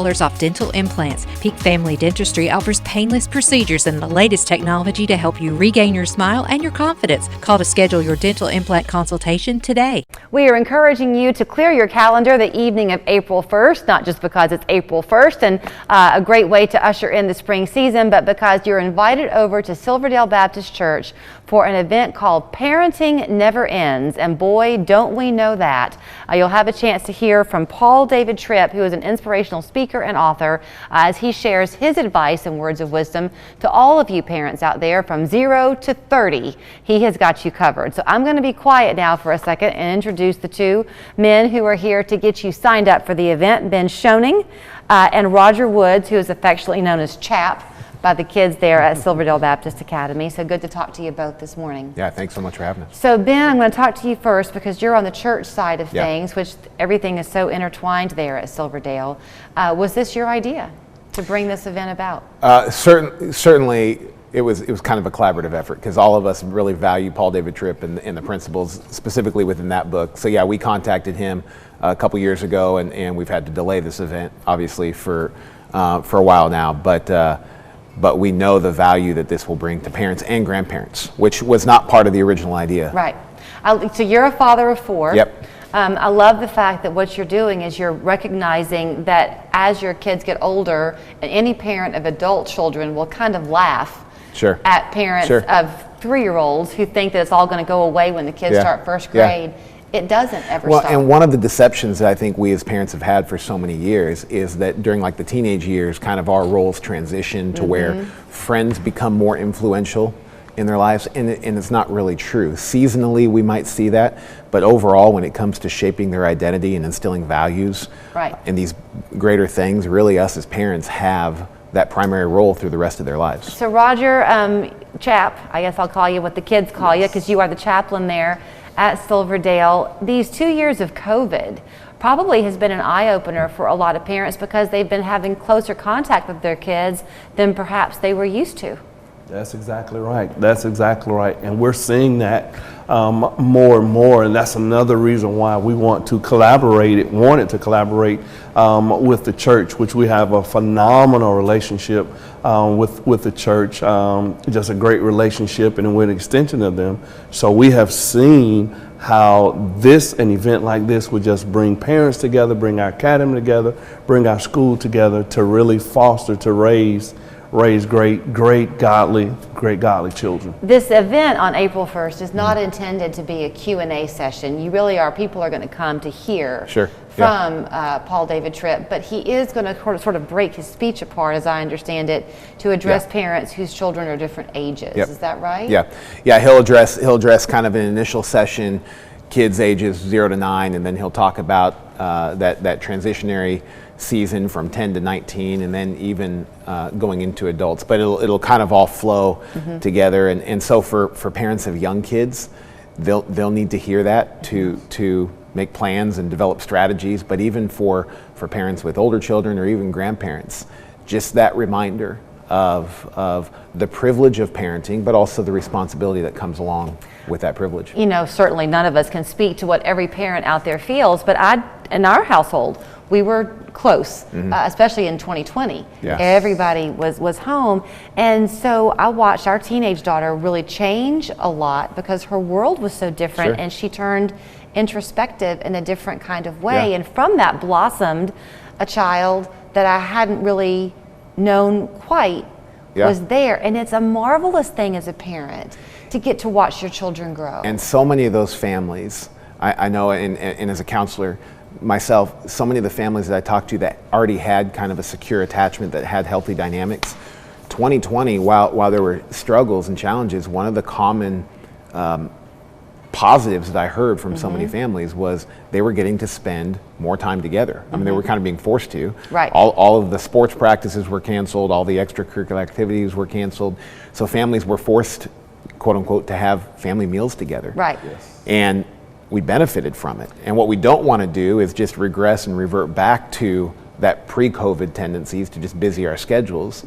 off dental implants. Peak Family Dentistry offers painless procedures and the latest technology to help you regain your smile and your confidence. Call to schedule your dental implant consultation today. We are encouraging you to clear your calendar the evening of April 1st, not just because it's April 1st and a great way to usher in the spring season, but because you're invited over to Silverdale Baptist Church for an event called Parenting Never Ends, and boy, don't we know that. You'll have a chance to hear from Paul David Tripp, who is an inspirational speaker and author, as he shares his advice and words of wisdom to all of you parents out there from 0 to 30. He has got you covered. So I'm going to be quiet now for a second and introduce the two men who are here to get you signed up for the event, Ben Schoening and Roger Woods, who is affectionately known as Chap by the kids there at Silverdale Baptist Academy. So good to talk to you both this morning. Yeah, thanks so much for having us. So Ben, I'm going to talk to you first because you're on the church side of things, which everything is so intertwined there at Silverdale. Was this your idea to bring this event about? Certainly it was kind of a collaborative effort because all of us really value Paul David Tripp and the principles specifically within that book. So yeah, we contacted him a couple years ago and we've had to delay this event obviously for a while now, but we know the value that this will bring to parents and grandparents, which was not part of the original idea. Right. So you're a father of 4. Yep. I love the fact that what you're doing is you're recognizing that as your kids get older, and any parent of adult children will kind of laugh at parents of 3-year-olds who think that it's all going to go away when the kids start first grade. It doesn't ever stop. And one of the deceptions that I think we as parents have had for so many years is that during like the teenage years, kind of our roles transition to where friends become more influential in their lives, and it's not really true. Seasonally, we might see that, but overall, when it comes to shaping their identity and instilling values and these greater things, really us as parents have that primary role through the rest of their lives. So Roger, Chap, I guess I'll call you what the kids call you because you are the chaplain there at Silverdale. These 2 years of COVID probably has been an eye-opener for a lot of parents because they've been having closer contact with their kids than perhaps they were used to. That's exactly right. That's exactly right. And we're seeing that more and more, and that's another reason why we wanted to collaborate with the church, which we have a phenomenal relationship with the church, just a great relationship, and we're an extension of them. So we have seen how an event like this would just bring parents together, bring our academy together, bring our school together to really foster, to raise great godly children. This event on April 1st is not intended to be a Q&A session. People are going to come to hear from Paul David Tripp, but he is going to sort of break his speech apart, as I understand it, to address parents whose children are different ages. Is that right? Yeah. He'll address kind of an initial session, kids ages 0 to 9, and then he'll talk about that transitionary season from 10 to 19, and then even going into adults. But it'll kind of all flow together. And so for parents of young kids, they'll need to hear that to make plans and develop strategies. But even for parents with older children or even grandparents, just that reminder of the privilege of parenting, but also the responsibility that comes along with that privilege. You know, certainly none of us can speak to what every parent out there feels, but in our household, we were close, especially in 2020. Everybody was home. And so I watched our teenage daughter really change a lot because her world was so different and she turned introspective in a different kind of way. And from that blossomed a child that I hadn't really known quite was there. And it's a marvelous thing as a parent to get to watch your children grow. And so many of those families, I know, and as a counselor myself, so many of the families that I talked to that already had kind of a secure attachment, that had healthy dynamics, 2020, while there were struggles and challenges, one of the common positives that I heard from so many families was they were getting to spend more time together. I mean, they were kind of being forced to. All of the sports practices were canceled, all the extracurricular activities were canceled, so families were forced, quote unquote, to have family meals together. And we benefited from it. And what we don't want to do is just regress and revert back to that pre-COVID tendencies to just busy our schedules.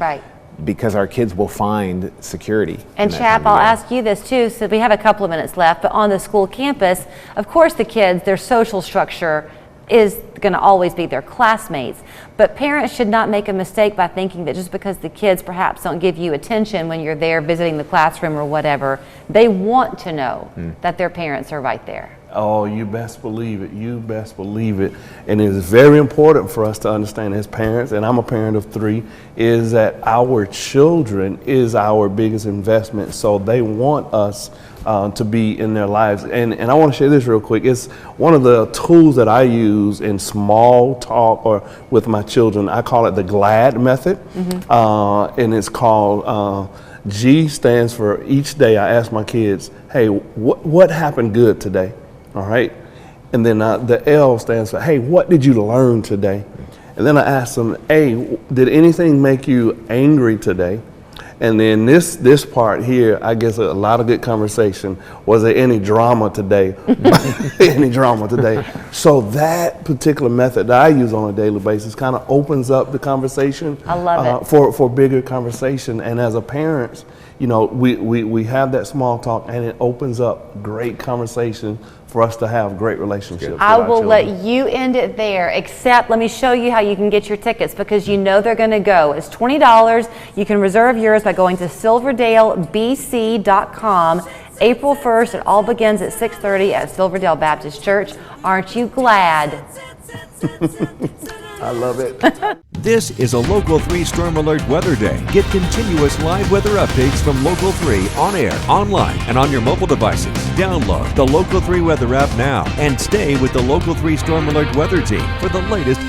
Because our kids will find security. And Chap, I'll ask you this too, so we have a couple of minutes left, but on the school campus, of course the kids, their social structure is going to always be their classmates. But parents should not make a mistake by thinking that just because the kids perhaps don't give you attention when you're there visiting the classroom or whatever, they want to know that their parents are right there. Oh, you best believe it. You best believe it. And it is very important for us to understand as parents, and I'm a parent of 3, is that our children is our biggest investment. So they want us to be in their lives. And I want to share this real quick. It's one of the tools that I use in small talk or with my children. I call it the GLAD method. And it's called G stands for each day I ask my kids, hey, what happened good today? All right. And then the L stands for, hey, what did you learn today? And then I ask them, hey, did anything make you angry today? And then this part here, I guess a lot of good conversation. Was there any drama today? Any drama today? So that particular method that I use on a daily basis kind of opens up the conversation. I love it. For bigger conversation. And as a parent, you know, we have that small talk and it opens up great conversation for us to have great relationships. I will let you end it there, except let me show you how you can get your tickets because you know they're going to go. It's $20. You can reserve yours by going to silverdalebc.com. April 1st, it all begins at 6:30 at Silverdale Baptist Church. Aren't you glad? I love it. This is a Local 3 Storm Alert Weather Day. Get continuous live weather updates from Local 3 on air, online, and on your mobile devices. Download the Local 3 Weather app now and stay with the Local 3 Storm Alert Weather Team for the latest